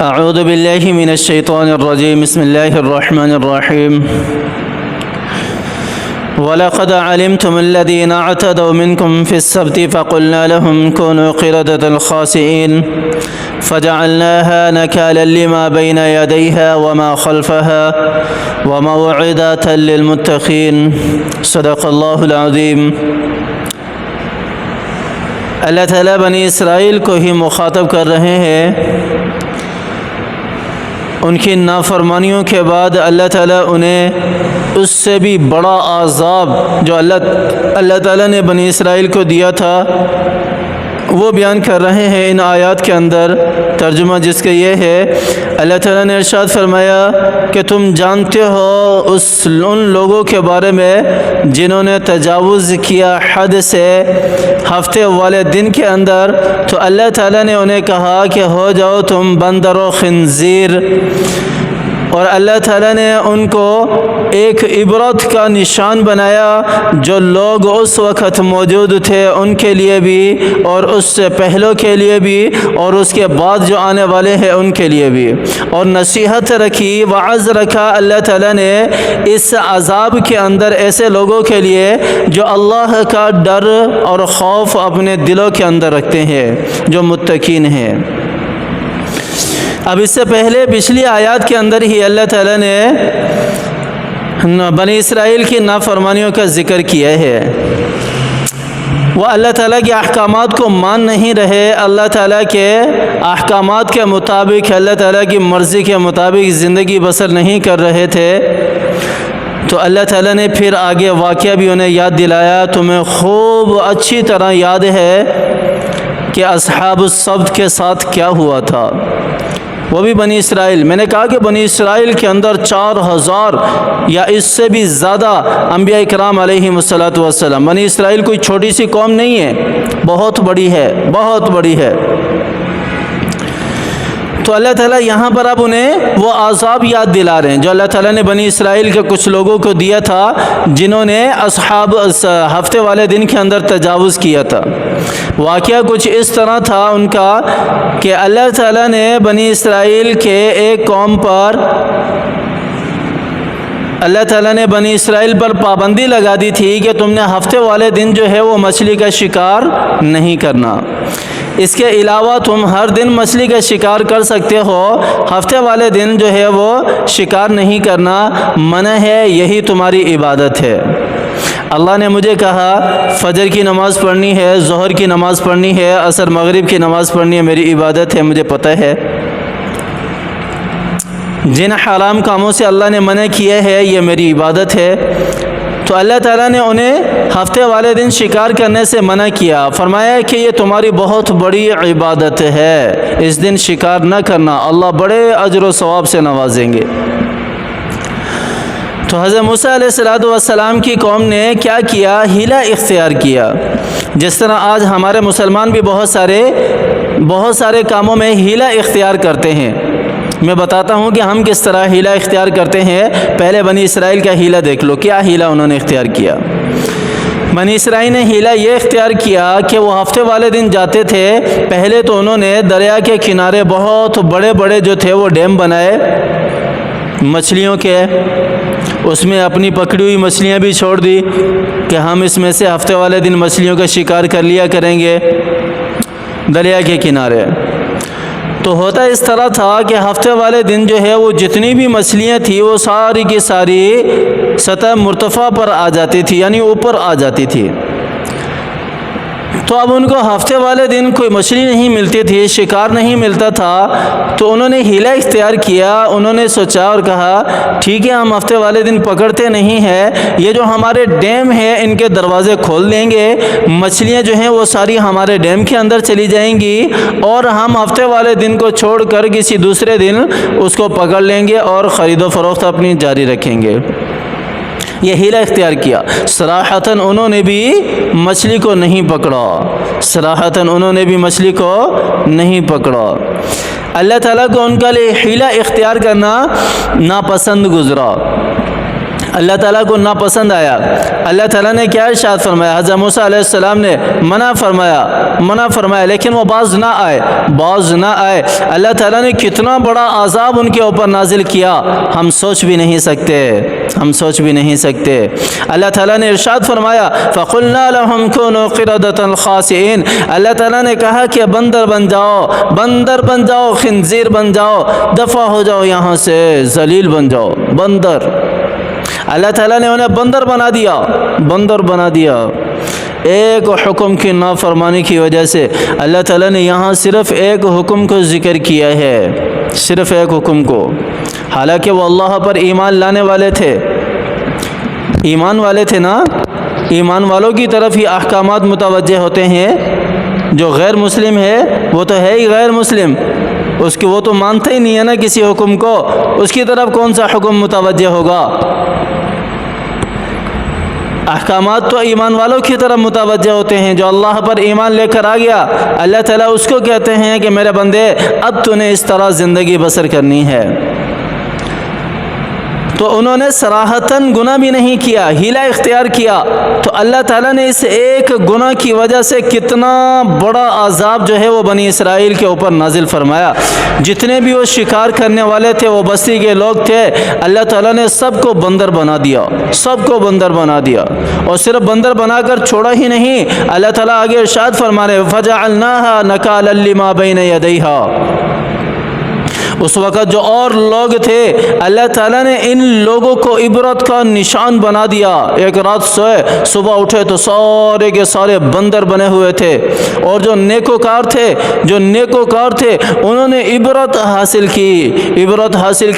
اعوذ باللہ من الشیطان الرجیم بسم اللہ الرحمن الرحیم وَلَقَدْ عَلِمْتُمُ الَّذِينَ اعْتَدَوْا مِنْكُمْ فِي السَّبْتِ فَقُلْنَا لَهُمْ كُونُوا قِرَدَةً خَاسِئِينَ فَجَعَلْنَاهَا نَكَالًا لِمَا بَيْنَ يَدَيْهَا وَمَا خَلْفَهَا وَمَوْعِظَةً لِلْمُتَّقِينَ صدق اللہ العظیم۔ اللہ تعالیٰ بنی اسرائیل کو ہی مخاطب کر رہے ہیں۔ ان کی نافرمانیوں کے بعد اللہ تعالیٰ انہیں اس سے بھی بڑا عذاب جو اللہ تعالیٰ نے بنی اسرائیل کو دیا تھا وہ بیان کر رہے ہیں ان آیات کے اندر۔ ترجمہ جس کا یہ ہے، اللہ تعالیٰ نے ارشاد فرمایا کہ تم جانتے ہو ان لوگوں کے بارے میں جنہوں نے تجاوز کیا حد سے ہفتے والے دن کے اندر، تو اللہ تعالیٰ نے انہیں کہا کہ ہو جاؤ تم بندر و خنزیر، اور اللہ تعالیٰ نے ان کو ایک عبرت کا نشان بنایا جو لوگ اس وقت موجود تھے ان کے لیے بھی، اور اس سے پہلوں کے لیے بھی، اور اس کے بعد جو آنے والے ہیں ان کے لیے بھی، اور نصیحت رکھی، وعظ رکھا اللہ تعالیٰ نے اس عذاب کے اندر ایسے لوگوں کے لیے جو اللہ کا ڈر اور خوف اپنے دلوں کے اندر رکھتے ہیں، جو متقین ہیں۔ اب اس سے پہلے پچھلی آیات کے اندر ہی اللہ تعالیٰ نے بنی اسرائیل کی نافرمانیوں کا ذکر کیا ہے۔ وہ اللہ تعالیٰ کے احکامات کو مان نہیں رہے، اللہ تعالیٰ کے احکامات کے مطابق، اللہ تعالیٰ کی مرضی کے مطابق زندگی بسر نہیں کر رہے تھے، تو اللہ تعالیٰ نے پھر آگے واقعہ بھی انہیں یاد دلایا۔ تمہیں خوب اچھی طرح یاد ہے کہ اصحاب السبت کے ساتھ کیا ہوا تھا، وہ بھی بنی اسرائیل۔ میں نے کہا کہ بنی اسرائیل کے اندر 4000 یا اس سے بھی زیادہ انبیاء کرام علیہم الصلوۃ والسلام۔ بنی اسرائیل کوئی چھوٹی سی قوم نہیں ہے، بہت بڑی ہے، بہت بڑی ہے۔ تو اللہ تعالیٰ یہاں پر اب انہیں وہ عذاب یاد دلا رہے ہیں جو اللہ تعالیٰ نے بنی اسرائیل کے کچھ لوگوں کو دیا تھا جنہوں نے اصحاب ہفتے والے دن کے اندر تجاوز کیا تھا۔ واقعہ کچھ اس طرح تھا ان کا کہ اللہ تعالیٰ نے بنی اسرائیل کے ایک قوم پر اللہ تعالیٰ نے بنی اسرائیل پر پابندی لگا دی تھی کہ تم نے ہفتے والے دن جو ہے وہ مچھلی کا شکار نہیں کرنا۔ اس کے علاوہ تم ہر دن مچھلی کا شکار کر سکتے ہو، ہفتے والے دن جو ہے وہ شکار نہیں کرنا منع ہے، یہی تمہاری عبادت ہے۔ اللہ نے مجھے کہا فجر کی نماز پڑھنی ہے، ظہر کی نماز پڑھنی ہے، عصر مغرب کی نماز پڑھنی ہے، میری عبادت ہے، مجھے پتہ ہے۔ جن حرام کاموں سے اللہ نے منع کیا ہے یہ میری عبادت ہے۔ تو اللہ تعالیٰ نے انہیں ہفتے والے دن شکار کرنے سے منع کیا، فرمایا کہ یہ تمہاری بہت بڑی عبادت ہے، اس دن شکار نہ کرنا، اللہ بڑے اجر و ثواب سے نوازیں گے۔ تو حضرت موسیٰ علیہ السلام کی قوم نے کیا کیا؟ ہیلہ اختیار کیا۔ جس طرح آج ہمارے مسلمان بھی بہت سارے کاموں میں ہیلہ اختیار کرتے ہیں۔ میں بتاتا ہوں کہ ہم کس طرح ہیلہ اختیار کرتے ہیں۔ پہلے بنی اسرائیل کا ہیلہ دیکھ لو، کیا ہیلہ انہوں نے اختیار کیا۔ بنی اسرائیل نے ہیلہ یہ اختیار کیا کہ وہ ہفتے والے دن جاتے تھے، پہلے تو انہوں نے دریا کے کنارے بہت بڑے بڑے جو تھے وہ ڈیم بنائے مچھلیوں کے، اس میں اپنی پکڑی ہوئی مچھلیاں بھی چھوڑ دی کہ ہم اس میں سے ہفتے والے دن مچھلیوں کا شکار کر لیا کریں گے دریا کے کنارے۔ تو ہوتا اس طرح تھا کہ ہفتے والے دن جو ہے وہ جتنی بھی مچھلیاں تھیں وہ ساری کی ساری سطح مرتفع پر آ جاتی تھی، یعنی اوپر آ جاتی تھی۔ تو اب ان کو ہفتے والے دن کوئی مچھلی نہیں ملتی تھی، شکار نہیں ملتا تھا، تو انہوں نے ہیلہ اختیار کیا۔ انہوں نے سوچا اور کہا ٹھیک ہے ہم ہفتے والے دن پکڑتے نہیں ہیں، یہ جو ہمارے ڈیم ہیں ان کے دروازے کھول دیں گے، مچھلیاں جو ہیں وہ ساری ہمارے ڈیم کے اندر چلی جائیں گی، اور ہم ہفتے والے دن کو چھوڑ کر کسی دوسرے دن اس کو پکڑ لیں گے اور خرید و فروخت اپنی جاری رکھیں گے۔ یہ ہیلہ اختیار کیا۔ صراحتاً انہوں نے بھی مچھلی کو نہیں پکڑا، صراحتاً انہوں نے بھی مچھلی کو نہیں پکڑا۔ اللہ تعالیٰ کو ان کا لیے ہیلہ اختیار کرنا ناپسند گزرا۔ اللہ تعالیٰ کو ناپسند آیا۔ اللہ تعالیٰ نے کیا ارشاد فرمایا؟ حضرت موسیٰ علیہ السلام نے منع فرمایا لیکن وہ باز نہ آئے۔ اللہ تعالیٰ نے کتنا بڑا عذاب ان کے اوپر نازل کیا، ہم سوچ بھی نہیں سکتے۔ اللہ تعالیٰ نے ارشاد فرمایا فَقُلْنَا لَهُمْ كُونُوا قِرَدَةً خَاسِئِينَ، اللہ تعالیٰ نے کہا کہ بندر بن جاؤ، خنزیر بن جاؤ، دفع ہو جاؤ یہاں سے، ذلیل بن جاؤ، بندر۔ اللہ تعالیٰ نے انہیں بندر بنا دیا۔ ایک حکم کی نافرمانی کی وجہ سے اللہ تعالیٰ نے یہاں صرف ایک حکم کو ذکر کیا ہے، صرف ایک حکم کو، حالانکہ وہ اللہ پر ایمان لانے والے تھے، نا۔ ایمان والوں کی طرف ہی احکامات متوجہ ہوتے ہیں۔ جو غیر مسلم ہے وہ تو ہے ہی غیر مسلم، وہ تو مانتا ہی نہیں ہے نا کسی حکم کو، اس کی طرف کون سا حکم متوجہ ہوگا؟ احکامات تو ایمان والوں کی طرف متوجہ ہوتے ہیں۔ جو اللہ پر ایمان لے کر آ گیا، اللہ تعالیٰ اس کو کہتے ہیں کہ میرے بندے اب تو نے اس طرح زندگی بسر کرنی ہے۔ تو انہوں نے صراحتاً گناہ بھی نہیں کیا، ہیلا اختیار کیا، تو اللہ تعالیٰ نے اس ایک گناہ کی وجہ سے کتنا بڑا عذاب جو ہے وہ بنی اسرائیل کے اوپر نازل فرمایا۔ جتنے بھی وہ شکار کرنے والے تھے، وہ بستی کے لوگ تھے، اللہ تعالیٰ نے سب کو بندر بنا دیا، اور صرف بندر بنا کر چھوڑا ہی نہیں، اللہ تعالیٰ آگے ارشاد فرمانے فَجَعَلْنَاهَا نَكَالًا لِمَا بَيْنَ يَدَيْهَا۔ اس وقت جو اور لوگ تھے، اللہ تعالیٰ نے ان لوگوں کو عبرت کا نشان بنا دیا۔ ایک رات سوئے، صبح اٹھے تو سارے کے سارے بندر بنے ہوئے تھے، اور جو نیکوکار تھے انہوں نے عبرت حاصل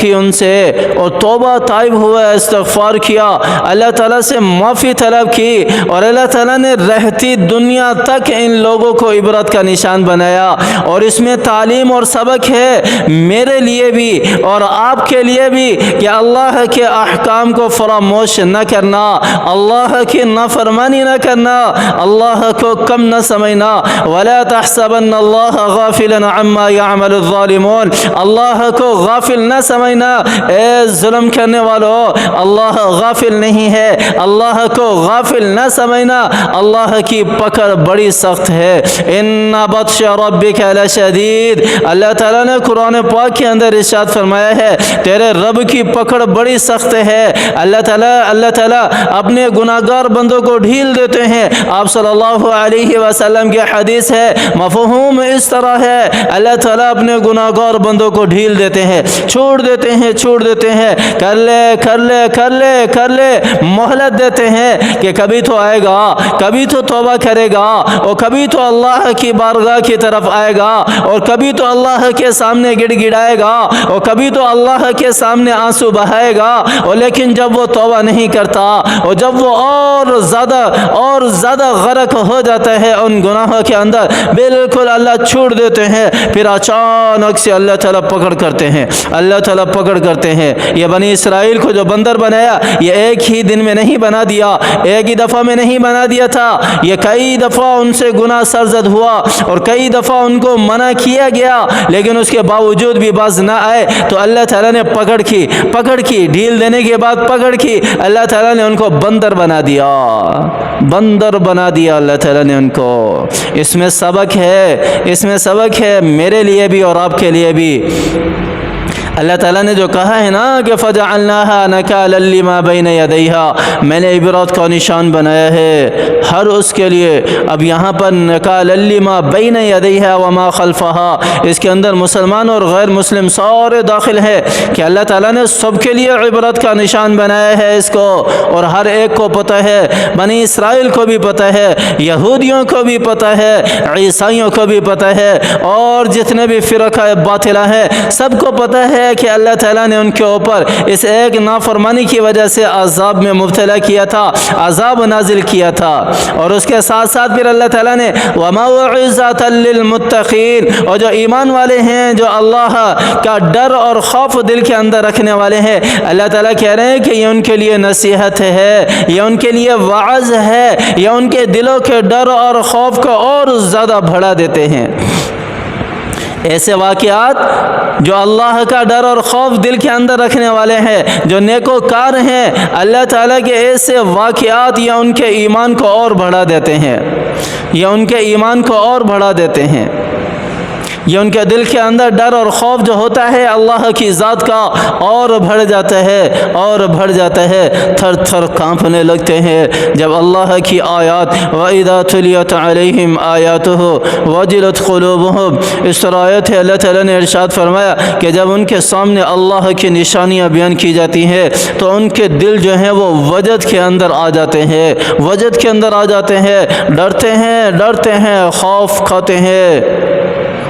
کی ان سے، اور توبہ تائب ہوا، استغفار کیا، اللہ تعالیٰ سے معافی طلب کی، اور اللہ تعالیٰ نے رہتی دنیا تک ان لوگوں کو عبرت کا نشان بنایا۔ اور اس میں تعلیم اور سبق ہے میرے لیے بھی اور آپ کے لیے بھی کہ اللہ کے احکام کو فراموش نہ کرنا، اللہ کی نافرمانی نہ کرنا، اللہ کو کم نہ سمجھنا۔ وَلَا تَحْسَبَنَّ اللَّهَ غَافِلًا عَمَّا يَعْمَلُ الظَّالِمُونَ، اللہ کو غافل نہ سمجھنا۔ اے ظلم کرنے والو، اللہ غافل نہیں ہے، اللہ کو غافل نہ سمجھنا، اللہ کی پکڑ بڑی سخت ہے۔ إِنَّ بَطْشَ رَبِّكَ لَشَدِيدٌ، اللہ تعالیٰ نے قرآن پاک کے اندر ارشاد فرمایا ہے تیرے رب کی پکڑ بڑی سخت ہے۔ اللہ تعالیٰ اپنے گناہگار بندوں کو ڈھیل دیتے ہیں۔ آپ صلی اللہ علیہ وسلم کی حدیث ہے، مفہوم اس طرح ہے، اللہ تعالیٰ اپنے گناہگار بندوں کو ڈھیل دیتے ہیں، چھوڑ دیتے ہیں، کر لے، مہلت دیتے ہیں کہ کبھی تو آئے گا، کبھی تو توبہ کرے گا، اور کبھی تو اللہ کی بارگاہ کی طرف آئے گا، اور کبھی تو اللہ کے سامنے گڑ گڑائے گا، اور کبھی تو اللہ کے سامنے آنسو بہائے گا، اور لیکن جب وہ توبہ نہیں کرتا، اور جب وہ اور زیادہ غرق ہو جاتا ہے ان گناہوں کے اندر، بالکل اللہ چھوڑ دیتے ہیں، پھر اچانک سے اللہ تعالیٰ پکڑ کرتے ہیں۔ یہ بنی اسرائیل کو جو بندر بنایا، یہ ایک ہی دن میں نہیں بنا دیا، ایک ہی دفعہ میں نہیں بنا دیا تھا، یہ کئی دفعہ ان سے گناہ سرزد ہوا، اور کئی دفعہ ان کو منع کیا گیا، لیکن اس کے باوجود بھی باز نہ آئے، تو اللہ تعالیٰ نے پکڑ کی، ڈھیل دینے کے بعد پکڑ کی، اللہ تعالیٰ نے ان کو بندر بنا دیا اللہ تعالیٰ نے ان کو۔ اس میں سبق ہے میرے لیے بھی اور آپ کے لیے بھی۔ اللہ تعالیٰ نے جو کہا ہے نا کہ فَجَعَلْنَاهَا نَكَالًا لِمَا بَيْنَ يَدَيْهَا، میں نے عبرت کا نشان بنایا ہے ہر اس کے لیے۔ اب یہاں پر نَكَالًا لِمَا بَيْنَ يَدَيْهَا وَمَا خَلْفَهَا، اس کے اندر مسلمان اور غیر مسلم سارے داخل ہیں کہ اللہ تعالیٰ نے سب کے لیے عبرت کا نشان بنایا ہے اس کو، اور ہر ایک کو پتہ ہے، بنی اسرائیل کو بھی پتہ ہے، یہودیوں کو بھی پتہ ہے، عیسائیوں کو بھی پتہ ہے، اور جتنے بھی فرقہ باطلہ ہیں سب کو پتہ ہے کہ اللہ تعالیٰ نے ان کے اوپر اس ایک نافرمانی کی وجہ سے عذاب میں مبتلا کیا تھا، عذاب نازل کیا تھا۔ اور اس کے ساتھ ساتھ پھر اللہ تعالیٰ نے وَمَوْعِظَةً لِّلْمُتَّقِينَ، اور جو ایمان والے ہیں، جو اللہ کا ڈر اور خوف دل کے اندر رکھنے والے ہیں، اللہ تعالیٰ کہہ رہے ہیں کہ یہ ان کے لیے نصیحت ہے، یہ ان کے لیے وعظ ہے، یہ ان کے دلوں کے ڈر اور خوف کو اور زیادہ بڑھا دیتے ہیں۔ ایسے واقعات جو اللہ کا ڈر اور خوف دل کے اندر رکھنے والے ہیں، جو نیکوکار ہیں، اللہ تعالیٰ کے ایسے واقعات یا ان کے ایمان کو اور بڑھا دیتے ہیں، یا ان کے ایمان کو اور بڑھا دیتے ہیں، یہ ان کے دل کے اندر ڈر اور خوف جو ہوتا ہے اللہ کی ذات کا اور بڑھ جاتا ہے اور بڑھ جاتا ہے، تھر تھر کانپنے لگتے ہیں جب اللہ کی آیات وَإِذَا تُلِيَتْ عَلَيْهِمْ آيَاتُهُ وَجِلَتْ قُلُوبُهُمْ اس طرح آیت ہے، اللہ تعالیٰ نے ارشاد فرمایا کہ جب ان کے سامنے اللہ کی نشانیاں بیان کی جاتی ہیں تو ان کے دل جو ہیں وہ وجد کے اندر آ جاتے ہیں، وجد کے اندر آ جاتے ہیں، ڈرتے ہیں، خوف کھاتے ہیں۔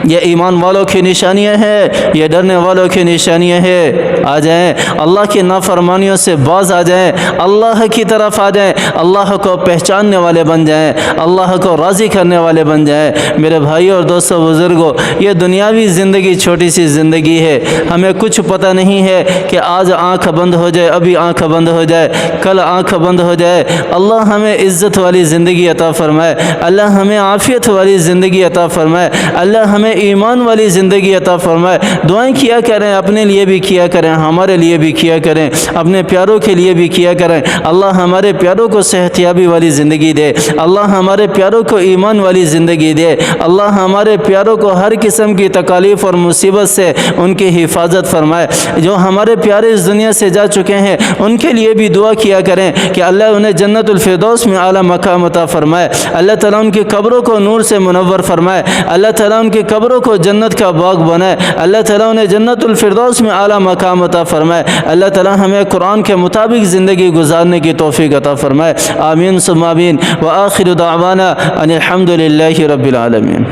یہ ایمان والوں کی نشانیاں ہیں، یہ ڈرنے والوں کی نشانیاں ہیں۔ آ جائیں اللہ کی نافرمانیوں سے باز آ جائیں، اللہ کی طرف آ جائیں، اللہ کو پہچاننے والے بن جائیں، اللہ کو راضی کرنے والے بن جائیں۔ میرے بھائیوں اور دوستوں بزرگوں، یہ دنیاوی زندگی چھوٹی سی زندگی ہے، ہمیں کچھ پتہ نہیں ہے کہ آج آنکھ بند ہو جائے، ابھی آنکھ بند ہو جائے، کل آنکھ بند ہو جائے۔ اللہ ہمیں عزت والی زندگی عطا فرمائے، اللہ ہمیں عافیت والی زندگی عطا فرمائے، اللہ ہمیں ایمان والی زندگی عطا فرمائے۔ دعائیں کیا کریں، اپنے لیے بھی کیا کریں، ہمارے لیے بھی کیا کریں، اپنے پیاروں کے لیے بھی کیا کریں۔ اللہ ہمارے پیاروں کو صحت یابی والی زندگی دے، اللہ ہمارے پیاروں کو ایمان والی زندگی دے، اللہ ہمارے پیاروں کو ہر قسم کی تکالیف اور مصیبت سے ان کی حفاظت فرمائے۔ جو ہمارے پیارے اس دنیا سے جا چکے ہیں ان کے لیے بھی دعا کیا کریں کہ اللہ انہیں جنت الفردوس میں اعلیٰ مقام عطا فرمائے، اللہ تعالیٰ ان کی قبروں کو نور سے منور فرمائے، اللہ تعالیٰ ان کی قبروں کو جنت کا باغ بنائے، اللہ تعالیٰ انہیں جنت الفردوس میں اعلیٰ مقام عطا فرمائے، اللہ تعالیٰ ہمیں قرآن کے مطابق زندگی گزارنے کی توفیق عطا فرمائے۔ آمین ثم آمین، وآخر دعوانا ان الحمد للہ رب العالمین۔